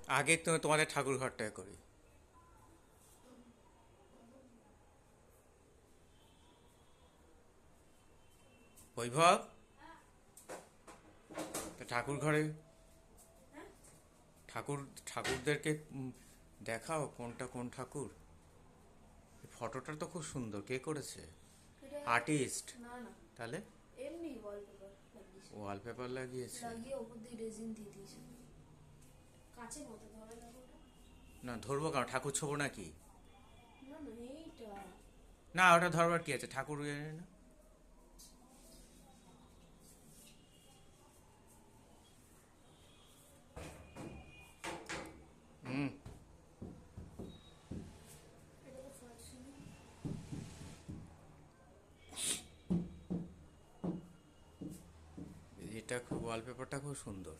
আগে তো তোমাদের ঠাকুর ঘরটায় করি। বৈভব, তা ঠাকুর ঘরে ঠাকুর ঠাকুরদেরকে দেখাও কোনটা কোন ঠাকুর। ফটোটা তো খুব সুন্দর, কে করেছে? এটা আর্টিস্ট? না না, তাহলে এমনি ওয়ালপেপার লাগিয়েছে। ওয়ালপেপার লাগিয়েছে? লাগিয়ে ওপর দিয়ে রেজিন দিয়ে দিয়েছে। কাছে মতো ধরে লাগো ওটা। না ধরবো কেন, ঠাকুর ছোবো নাকি? না না, এইটা না ওটা ধরবার কি আছে, ঠাকুর না। হুম। এটা তো ফাটছে না। এটা খুব, ওয়ালপেপারটা খুব সুন্দর।